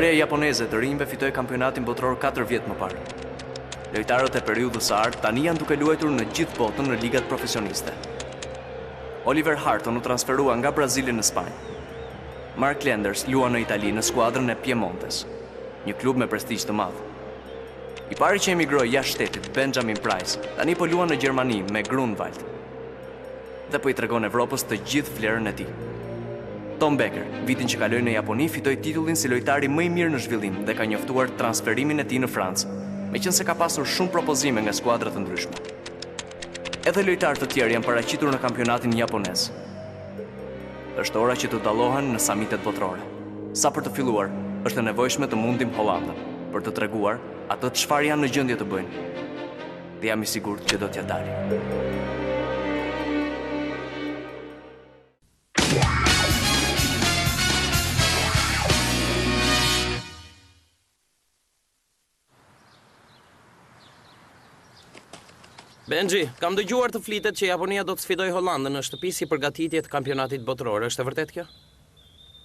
Lojtarja japoneze të rinjve fitoi kampionatin botror 4 vjet më parë. Lojtarët e periudhës së art tani janë duke luajtur në gjithë botën në ligat profesioniste. Oliver Harton u transferua nga Brazili në Spanjë. Mark Lenders luan në Itali në skuadrën e Piemontes, një klub me prestigj të madh. I pari që emigroi jashtë shtetit, Benjamin Price, tani po luan në Gjermani me Grunwald. Dhe po i tregon Evropës të gjithë vlerën e tij. Tom Becker, vitin që kaloi në Japoni, fitoi titullin si lojtari më i mirë në zhvillim dhe ka njoftuar transferimin e tij në Francë, meqense ka pasur shumë propozime nga skuadra të ndryshme. Edhe lojtarë të tjerë janë paraqitur në kampionatin japonez. Është ora që të dallohen në samitet botrore. Sa për të filluar, është e nevojshme të mundim Hollandën për të treguar atë çfarë janë në gjendje të bëjnë. Dhe jam i sigurt që do t'ja dalin. Benji, kam dëgjuar të flitet që Japonia do të sfidojë Hollandën në shtëpi si përgatitje të kampionatit botror. Është e vërtet kjo?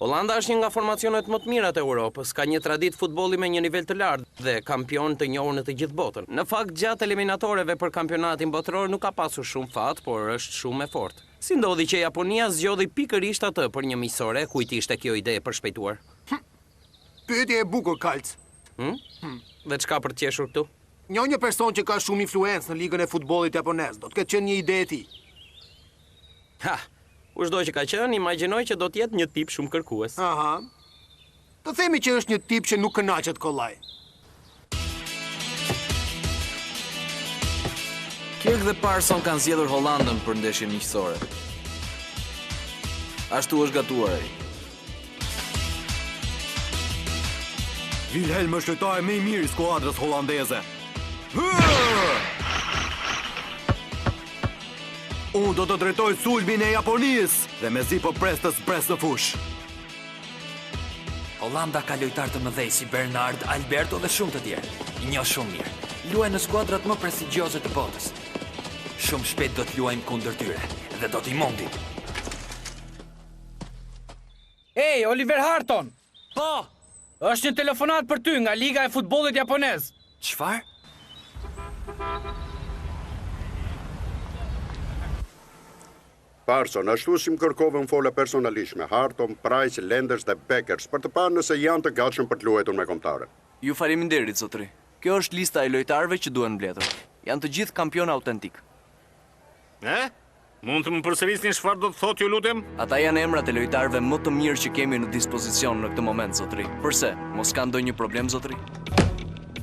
Holanda është një nga formacionet më të mira të Europës, ka një traditë futbolli me një nivel të lartë dhe kampion të njohur në të gjithë botën. Në fakt, gjatë eliminatoreve për kampionatin botror nuk ka pasur shumë fat, por është shumë e fortë. Si ndodhi që Japonia zgjodhi pikërisht atë për një miqësore, kujt ishte kjo ide e përshpejtuar? Pyetje e bukur, Kalc. Dhe çka për të qeshur këtu? Një person që ka shumë influencë në ligën e futbollit japonez, do të ketë qenë një ide e tij. Ha, kushdo që ka qenë, imagjinoj që do të jetë një tip shumë kërkues. Aha. Të themi që është një tip që nuk kënaqet kollaj. Kirk dhe Parson kanë zgjedhur Hollandën për ndeshjen miqësore. Ashtu është gatuar ai. Wilhelm është lojtari më i mirë i skuadrës holandeze. Unë do të drejtoj sulmin e Japonisë dhe mezi po pres në fush. Holanda ka lojtarë të mëdhej si Bernard, Alberto dhe shumë të tjerë. I njoh shumë mirë. Luajnë në skuadrat më prestigjioze të botës. Shumë shpejt do të luajmë kundër tyre dhe do t'i mundim. Ej, Oliver Harton! Po! Është një telefonat për ty nga Liga e Futbollit Japonez. Çfarë? Parson, ashtu si më kërkove në fola personalisht me Harton, Price, Lenders dhe Beckers për të parë nëse janë të gatshëm për të luajtur me kombëtarët. Ju faleminderit, zotëri. Kjo është lista e lojtarëve që duhen mbledhur. Janë të gjithë kampionë autentik. Mund të më përsërisni çfarë do të thotë, ju lutem? Ata janë emrat e lojtarëve më të mirë që kemi në dispozicion në këtë moment, zotëri. Përse? Mos ka ndonjë problem, zotëri?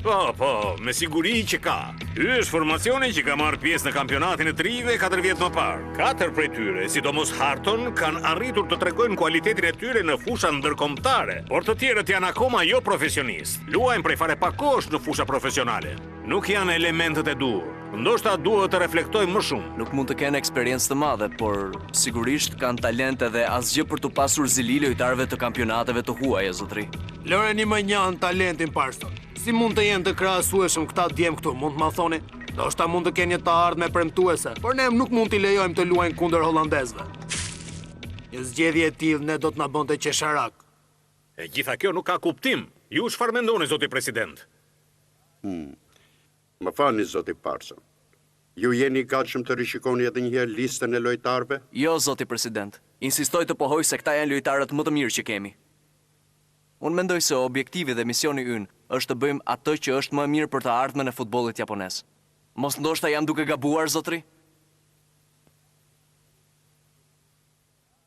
Po, me siguri që ka. Ky është formacioni që ka marrë pjesë në kampionatin e të rinjve 4 vjet më parë. 4 prej tyre, sidomos Harton, kanë arritur të tregojnë kualitetin e tyre në fusha ndërkombëtare, por të tjerët janë akoma jo profesionistë. Luajnë prej fare pakosh në fusha profesionale. Nuk janë elementet e dur. Ndoshta duhet të reflektojmë më shumë. Nuk mund të kenë eksperiencë të madhe, por sigurisht kanë talent edhe asgjë për të pasur zili lojtarëve të kampionateve të huaja, zotëri. Loreni më njanë talentin Parson. Si mund të jenë të krahasueshëm këta djem këtu, mund të ma thoni? Ndoshta mund të kenë një të ardhme premtuese, por ne nuk mund t'i lejojmë të luajnë kundër holandezëve. Një zgjedhje e tillë ne do të na bënte qesharak. E gjitha kjo nuk ka kuptim. Ju çfarë mendoni, zoti president? Më falni, zoti Parson. Ju jeni i gatshëm të rishikoni edhe një herë listën e lojtarëve? Jo, zoti president. Insistoj të pohoj se këta janë lojtarët më të mirë që kemi. Unë mendoj se objektivi dhe misioni ynë është të bëjmë atë që është më mirë për të ardhmen e futbollit japonez. Mos ndoshta jam duke gabuar, zotri?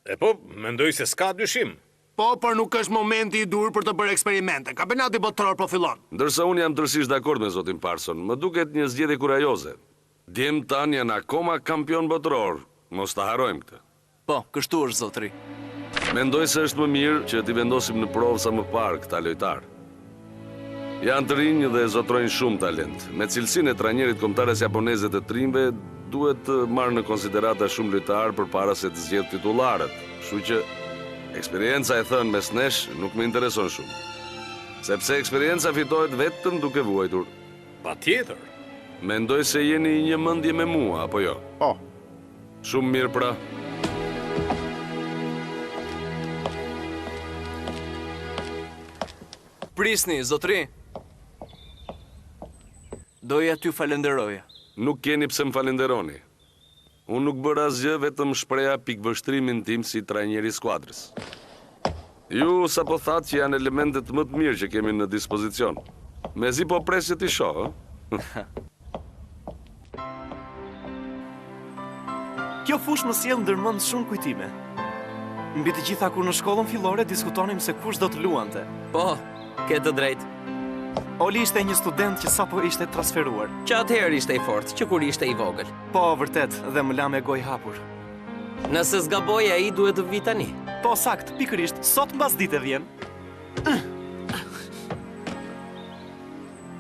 E po, mendoj se s'ka dyshim. Po, por nuk është momenti i dur për të bërë eksperimente. Kampionati botror po fillon. Ndërsa unë jam tërësisht dakord me zotin Parson, më duket një zgjedhje kurajoze. Djem tan janë akoma kampion botror. Mos ta harrojmë këtë. Po, kështu është, zotri. Mendoj se është më mirë që t'i vendosim në provë sa më parë këta lojtarë. Janë të rinj dhe zotrojnë shumë talent. Me cilësinë e trajnerit kombëtares japoneze të trimve, duhet të marrë në konsiderata shumë lojtarë përpara se të zgjedh titullarët. Kështu që eksperienca e thënë mes nesh nuk më intereson shumë. Sepse eksperienca fitohet vetëm duke vuajtur. Patjetër. Mendoj se jeni një mendje me mua, apo jo? Po. Shumë mirë pra. Prisni, zotri. Doja t'ju falenderoja. Nuk keni pse më falenderoni. Unë nuk bëra asgjë, vetëm shpreha pikvështrimin tim si trajneri skuadrës. Ju sapo thatë që janë elementet më të mirë që kemi në dispozicion. Mezi po presje t'i shoh, Kjo fush më sjell ndërmend shumë kujtime. Mbi të gjitha kur në shkollën fillore diskutonim se kush do të luante. Po, ke të drejtë. Oli ishte një student që sapo ishte transferuar. Që atëherë ishte i fortë, që kur ishte i vogël. Po, vërtet, dhe më la me gojë hapur. Nëse zgaboj, ai duhet të vi tani. Po, sakt, pikërisht, sot mbasdite vjen.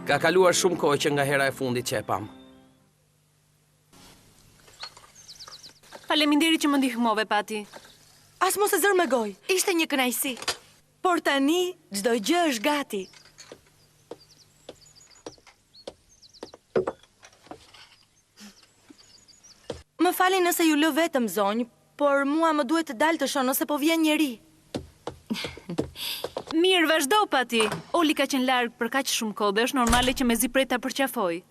Ka kaluar shumë kohë që nga hera e fundit që e pam. Faleminderit që më ndihmove, Pati. As mos e zër me gojë, ishte një kënaqësi. Por tani, çdo gjë është gati. Më falni nëse ju lë vetëm zonjë, por mua më duhet të dalë të shoh nëse po vjen njeri. Mirë, vazhdo, Pati. Oli ka qenë larg për kaq shumë kohë dhe është normale që mezi prej ta përqafoj.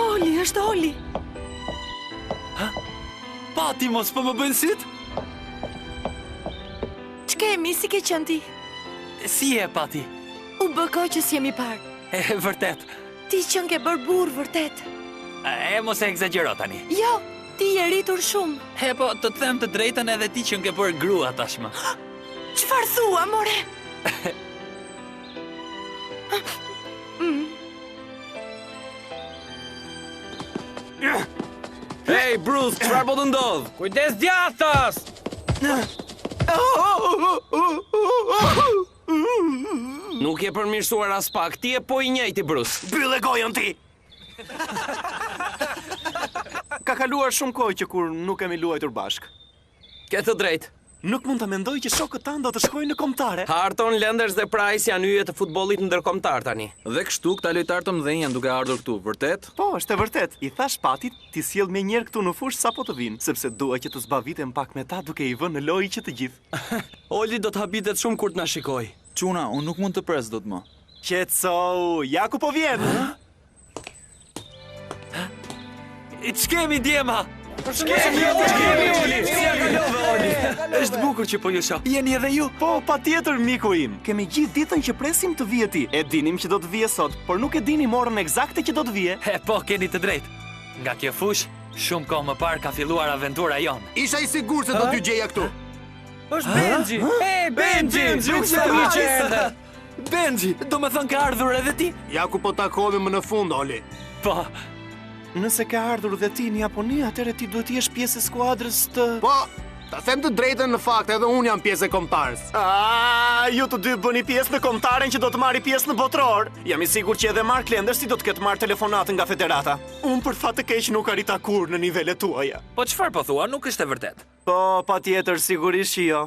Oli, është Oli. Pati, mos po më bëjnë syt? Ç'kemi, si ke qenë ti? Si e, Pati? U bë kohë që s'jemi parë. E, vërtet. Ti qënë ke bërë burë, vërtet. E, mos e egzagjero tani. Jo, ti je rritur shumë. E, po, të them të drejtën edhe ti qënë ke bërë grua tashmë. Çfarë thua, more? Hey, Bruce, çfarë po të ndodh? Kujdes djathtas! Nuk je përmirësuar as pak, ti e po i njëjti, Bruce. Mbyllë gojën ti! Ka kaluar shumë kohë që kur nuk kemi luajtur bashk. Ke të drejtë. Nuk mund të mendoj që shokët tanë do të shkojnë në kombëtare. Harton, Lenders dhe Price janë yjet e futbollit ndërkombëtar tani. Dhe kështu këta lojtarë të mëdhenj janë duke ardhur këtu, vërtet? Po, është e vërtet. I thash Patit ti sjell me njerë këtu në fushë sapo të vinë, sepse dua që të zbavitem pak me ta duke i vënë në lojë që të gjithë. Oli do të habitet shumë kur të na shikoj. Çuna, unë nuk mund të pres dot më. Qetësou, ja ku po vjen. Ç'kemi djema? Është bukur që po ju shoh. Jeni edhe ju? Po, patjetër, miku im. Kemi gjithë ditën që presim të vije ti. E dinim që do të vije sot, por nuk e dinim orën eksakte që do të vije. E po, keni të drejtë. Nga kjo fush, shumë kohë më parë ka filluar aventura jonë. Isha i sigurt se do t'ju gjeja këtu. Është Benji. Hey, Benji! Nuk se vi që erdhe. Benji, do me thënë ka ardhur edhe ti? Ja ku po takohemi më në fund, Oli. Po. Nëse ka ardhur dhe ti në Japoni, atëherë ti duhet të jesh pjesë e skuadrës të... Po, ta them të drejtën, në fakt edhe unë jam pjesë e kombëtarës. Ju të dy bëni pjesë në kombëtaren që do të marri pjesë në botror. Jam i sigurt që edhe Mark Lendersi do të ketë marrë telefonatën nga federata. Unë për fat të keq nuk arrita kur në nivelet tuaja. Po çfarë po thua, nuk është e vërtet. Po, patjetër, sigurisht që jo.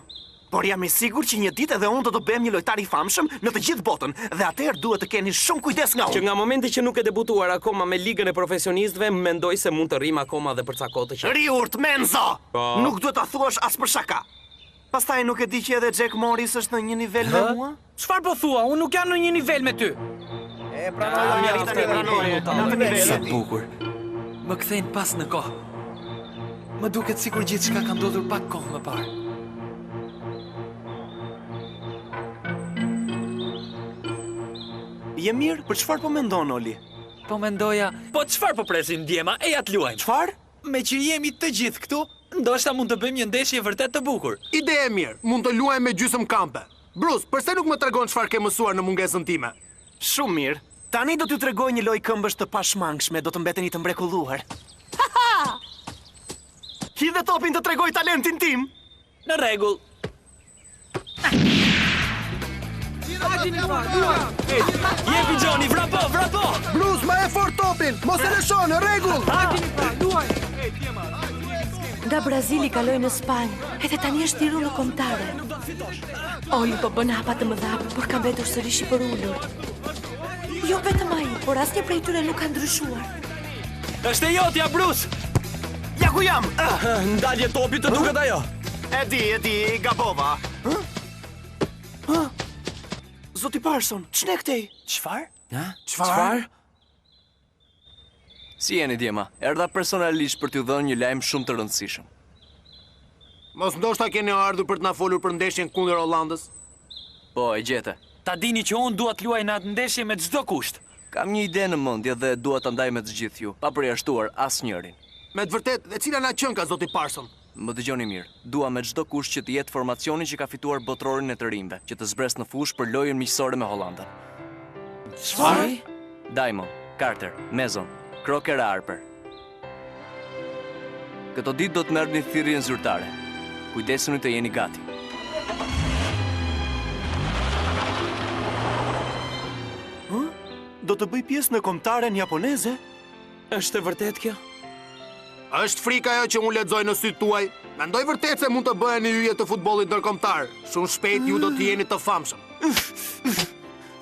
Por jam I sigur që një ditë edhe unë do të bëhem një lojtar I famshëm në të gjithë botën, dhe atëherë duhet të keni shumë kujdes nga unë. Që nga momenti që nuk e debutuar akoma me ligën e profesionistëve, mendoj se mund të rrim akoma dhe për ca kohë të qartë. Riurt, menzo! Nuk duhet ta thuash as për shaka. Pastaj nuk e di që edhe Jack Morris është në një nivel me mua? Çfarë po thua? Unë nuk jam në një nivel me ty. Sa bukur. Më kthejnë pas në kohë. Më duket sikur gjithçka ka ndodhur pak kohë më parë. Je mirë? Për çfarë po mendon, Oli? Po mendoja, po çfarë po presim djema? Eja të luajmë. Çfarë? Me që jemi të gjithë këtu, ndoshta mund të bëjmë një ndeshje vërtet të bukur. Ide e mirë, mund të luajmë me gjysmë kampe. Bruce, përse nuk më tregon çfarë ke mësuar në mungesën time? Shumë mirë. Tani do t'ju tregoj një lojë këmbësh të pashmangshme, do të mbeteni të mrekulluar. Hidhe topin të tregoj talentin tim. Në rregull. Jepi Johnny, vrapo! Bruce, ma e fort topin! Mos e lëshon, në rregull! Nga Brazili kaloi në Spanjë, edhe tani është tiru në kombëtare. Oli po bën hapa të mëdha, por ka mbetur sërish I përulur. Jo vetëm ai, por asnjë prej tyre nuk ka ndryshuar. Është e jotja, Bruce! Ja ku jam! Ndalje topi të duket ajo. E di, gabova. Zoti Parson, ç'ne këtej? Çfarë? Si jeni djema? Erdha personalisht për t'ju dhënë një lajm shumë të rëndësishëm. Mos ndoshta keni ardhur për të na folur për ndeshjen kundër Hollandës? Po, e gjete. Ta dini që unë dua të luaj në atë ndeshje me çdo kusht. Kam një ide në mendje dhe dua ta ndaj me të gjithë ju, pa përjashtuar asnjërin. Me të vërtetë, dhe cila na qen ka zoti Parson? Më dëgjoni mirë. Dua me çdo kusht që të jetë formacioni që ka fituar botrorin e të rinjve, që të zbres në fushë për lojën miqësore me Hollandën. Çfarë? Diamond, Carter, Mason, Crocker e Harper. Këto ditë do të merrni thirrjen zyrtare. Kujdesuni të jeni gati. Do të bëj pjesë në kombëtaren japoneze? Është e vërtet kjo? Është frika ajo që unë lexoj në sytë tuaj? Mendoj vërtet se mund të bëheni hyje të futbollit ndërkombëtar. Shumë shpejt ju do të jeni të famshëm.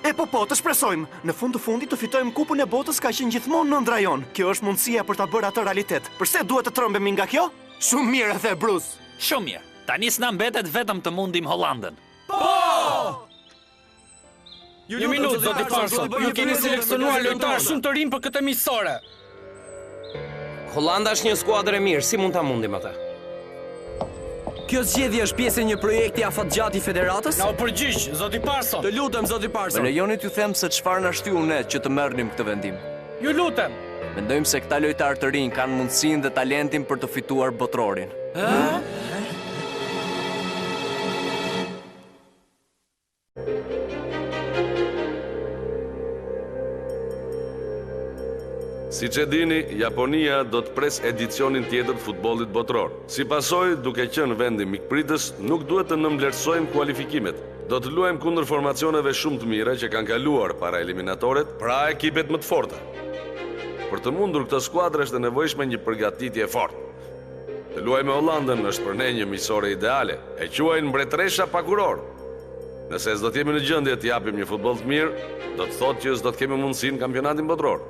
E po, të shpresojmë. Në fund të fundit të fitojmë kupën e botës ka qenë gjithmonë në rajon. Kjo është mundësia për ta bërë atë realitet. Përse duhet të trembemi nga kjo? Shumë mirë the Bruce. Shumë mirë. Tani s'na mbetet vetëm të mundim Hollandën. Një minutë, zoti Parson. Ju keni seleksionuar lojtarë shumë të rinj për këtë miqësore. Hollanda është një skuadër e mirë, si mund ta mundim atë? Kjo zgjedhje është pjesë e një projekti afatgjatë I federatës? Na u përgjigj, zoti Parson. Të lutem, zoti Parson. Më lejoni t'ju them se çfarë na shtyu ne që të merrnim këtë vendim. Ju lutem. Mendojmë se këta lojtarë të rinj kanë mundësinë dhe talentin për të fituar botrorin. Si që dini, Japonia do të pres edicionin tjetër të futbollit botror. Si pasojë, duke qenë vendi mikpritës, nuk duhet të nëmblerësojmë kualifikimet. Do të luajmë kundër formacioneve shumë të mira që kanë kaluar para eliminatoret, pra ekipet më të forta. Për të mundur këtë skuadrë është e nevojshme një përgatitje fortë. Të luajmë me Hollandën është për ne një miqësore ideale, e quajnë mbretëresha pakuror. Nëse s'do të jemi në gjendje të japim një futboll të mirë, do të thotë që s'do të kemi mundësi në kampionatin botror.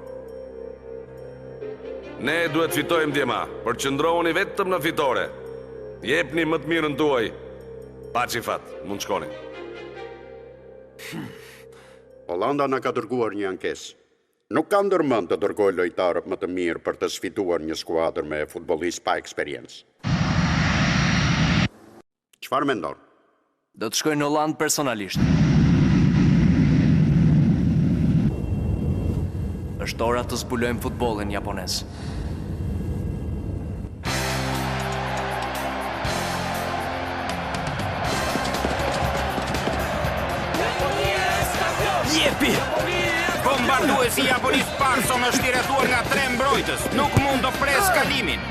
Ne duhet fitojmë djema, përqëndrohuni vetëm në fitore. Jepni më të mirën tuaj. Paçi fat, mund shkoni. Holanda na ka dërguar një ankesë. Nuk ka ndërmend të dërgojë lojtarët më të mirë për të sfiduar një skuadër me futbollistë pa eksperiencë. Çfarë mendon? Do të shkoj në Hollandë personalisht. Është ora të zbulojmë futbollin japonez. Jepi! Bombarduesi japonist Parson është I rrethuar nga 3 mbrojtës. Nuk mund të pres kalimin.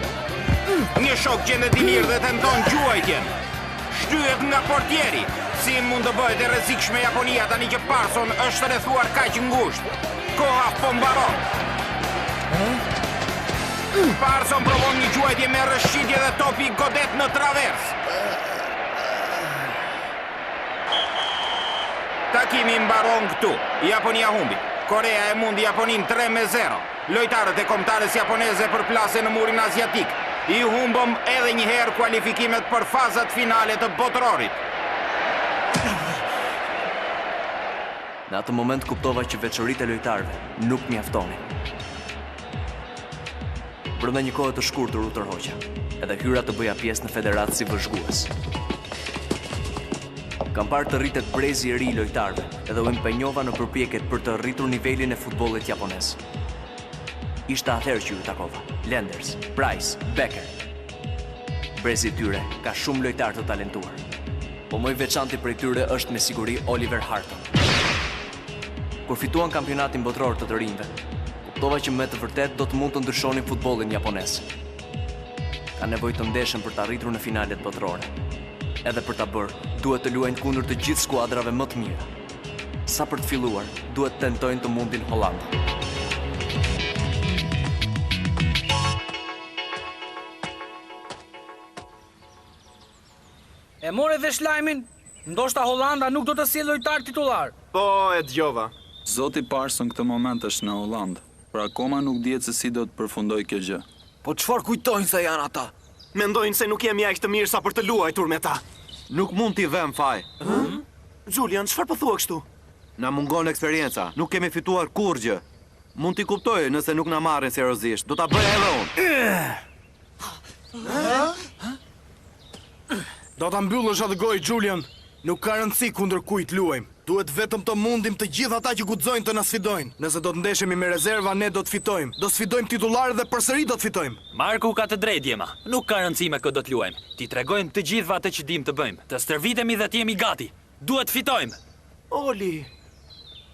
Një shok gjendet I mirë dhe tenton gjuajtjen. Shtyhet nga portieri. Si mund të bëhet e rrezikshme Japonia tani që Parson është rrethuar kaq ngushtë. Koha po mbaron. Parson provon një gjuajtje me rëshqitje dhe topi godet në travers. Takimi mbaron këtu. Japonia humbi. Korea e mundi Japonin 3-0. Lojtarët e kombëtares japoneze përplasen në murin aziatik. I humbëm edhe një herë kualifikimet për fazat finale të botërorit. Në atë moment kuptova që veçoritë e lojtarëve nuk mjaftonin. Brenda një kohe të shkurtër u tërhoqa, edhe hyra të bëja pjesë në federatë si vëzhgues. Kam parë të rritet brezi I ri I lojtarëve, edhe u impenjova në përpjekjet për të rritur nivelin e futbollit japonez. Ishte atëherë që ju takova. Lenders, Price, Becker. Brezi I tyre ka shumë lojtarë të talentuar. Po më I veçanti prej tyre është me siguri Oliver Harton. Kur fituan kampionatin botror të rinjve, kuptova që me të vërtet do të mund të ndryshonin futbollin japonez. Ka nevojë të ndeshen për të arritur në finalet botrore. Edhe për ta bërë, duhet të luajnë kundër të gjithë skuadrave më të mira. Sa për të filluar, duhet të tentojnë të mundin Hollandë. E more dhe shlajmin, ndoshta Hollanda nuk do të sjellë lojtar titullar. Po, e dëgjova. Zoti Parson këtë moment është në Hollandë, por akoma nuk dihet se si do të përfundojë kjo gjë. Po çfarë kujtojnë se janë ata? Mendojnë se nuk jemi aq të mirë sa për të luajtur me ta. Nuk mund t'i vëm faj. Julian, çfarë po thua kështu? Na mungon eksperienca, nuk kemi fituar kurrë. Mund t'i kuptoj nëse nuk na marrin seriozisht. Do ta bëj edhe unë. Do ta mbyllësh atë gojë, Julian. Nuk ka rëndësi kundër kujt luajmë. Duhet vetëm të mundim të gjithë ata që guxojnë të na sfidojnë. Nëse do të ndeshemi me rezerva, ne do të fitojmë. Do sfidojmë titullarët dhe përsëri do të fitojmë. Marku ka të drejtë, Djema. Nuk ka rëndësi me kë do të luajmë. Ti tregojmë të gjithëve atë që dim të bëjmë. Të stërvitemi dhe të jemi gati. Duhet fitojmë. Oli,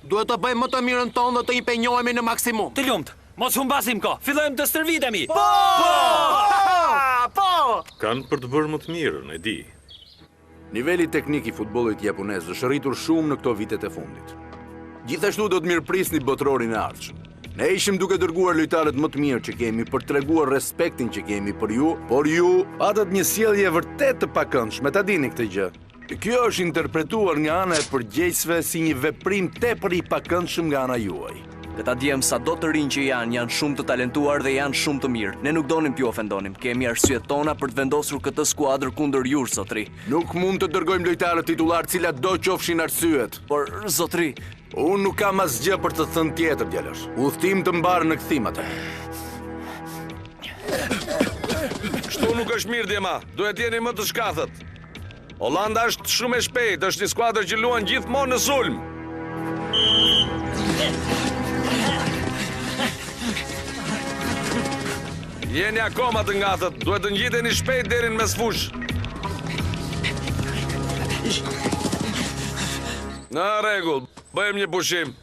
duhet të bëjmë më të mirën tonë dhe të impenjohemi në maksimum. Të lumt, mos humbasim kohë. Fillojmë të stërvitemi. Po! Kanë për të bërë më të mirën, e di. Niveli teknik I futbollit japonez është rritur shumë në këto vitet e fundit. Gjithashtu do të mirëprisni botrorin e ardhshëm. Ne ishim duke dërguar lojtarët më të mirë që kemi për treguar respektin që kemi për ju, por ju patët një sjellje vërtet të pakëndshme, ta dini këtë gjë. Kjo është interpretuar nga ana e përgjegjësve si një veprim tepër I pakëndshëm nga ana juaj. Këta djem sa do të rinj që janë shumë të talentuar dhe janë shumë të mirë. Ne nuk donim t'ju ofendonim. Kemi arsyet tona për të vendosur këtë skuadër kundër jush, zotri. Nuk mund të dërgojmë lojtarë titullar cilat do qofshin arsyet. Por, zotri, unë nuk kam asgjë për të thënë tjetër, djalosh. Udhtim të mbarë në kthim atë. Kështu nuk është mirë, Djema. Duhet jeni më të shkathët. Hollanda është shumë e shpejtë, është një skuadër që luan gjithmonë në sulm. Jeni akoma të ngatët, duhet të ngjiteni shpejt deri në mesfush. Në rregull, bëjmë një pushim.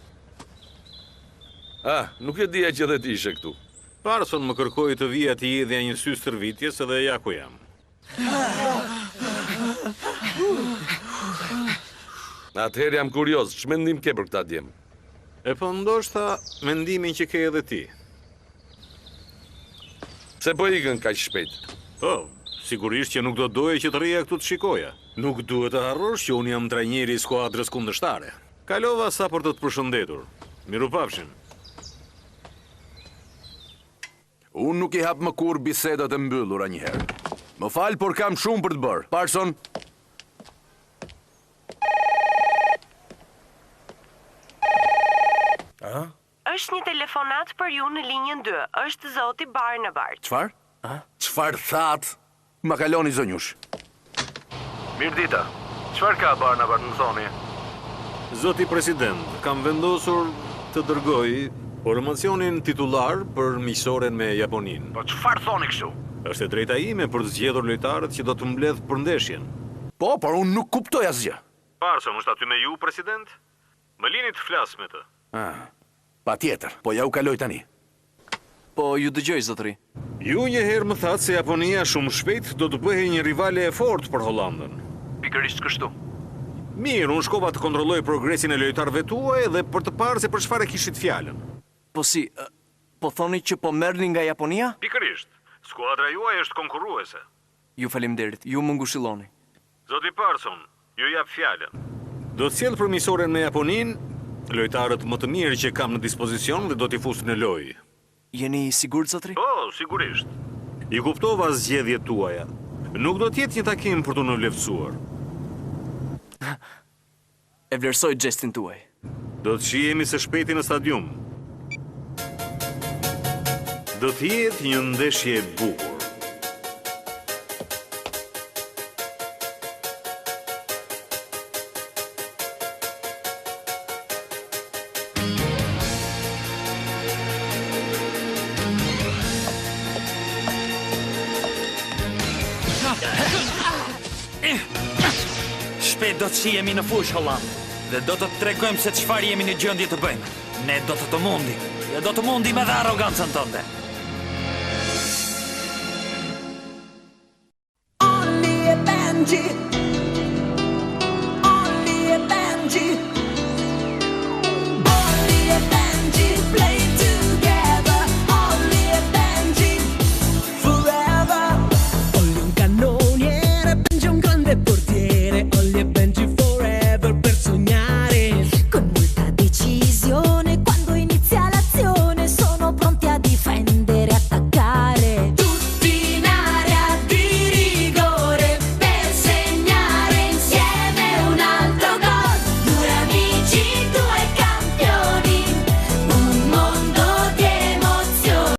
Nuk e dija që dhe ti ishe këtu. Parson më kërkoi të vija të jidhja një sy stërvitjes edhe ja ku jam. Atëherë jam kurioz, ç'mendim ke për këtë djem? E po ndoshta mendimin që ke edhe ti. Se po ikën kaq shpejt? Po, sigurisht që nuk do doje që të rrija këtu të shikoja. Nuk duhet të harrosh që unë jam trajneri I skuadrës kundërshtare. Kalova sa për të përshëndetur. Mirupafshim. Unë nuk I hap më kur bisedat e mbyllura një herë. Më fal, por kam shumë për të bërë. Parson. Është një telefonat për ju në linjën 2. Është zoti Barnabart. Çfarë? Çfarë thatë? Ma kaloni zonjush. Mirëdita. Çfarë ka Barnabart në thoni? Zoti president, kam vendosur të dërgoj formacionin titullar për miqësoren me Japonin. Po çfarë thoni kështu? Është e drejta ime për të zgjedhur lojtarët që do të mbledh për ndeshjen. Po, por unë nuk kuptoj asgjë. Parson është aty me ju, president? Më lini të flas me të. Pa tjetër, po ja u kaloj tani. Po ju dëgjoj, zotri. Ju një herë më thatë se Japonia shumë shpejt do të bëhej një rivale e fortë për Hollandën. Pikërisht kështu. Mirë, unë shkova të kontrolloj progresin e lojtarëve tuaj dhe për të parë se për çfarë kishit fjalën. Po si, po thoni që po merrni nga Japonia? Pikërisht. Skuadra juaj është konkurruese. Ju faleminderit, ju më ngushëlloni. Zoti Parson, ju jap fjalën. Do të sjell përmisoren me Japonin, lojtarët më të mirë që kam në dispozicion dhe do t'i fus në lojë. Jeni i sigurt, zotri? Po, sigurisht. I kuptova zgjedhjet tuaja. Nuk do t'jetë një takim për t'u nënvlerësuar. E vlerësoj gestin tuaj. Do të shihemi së shpejti në stadium. Do t'jetë një ndeshje e bukur. Shpejt do të shihemi në fush, Holland, dhe do të tregojmë se çfarë jemi në gjendje të bëjmë. Ne do të mundim. Ja do të mundim edhe arogancën tënde.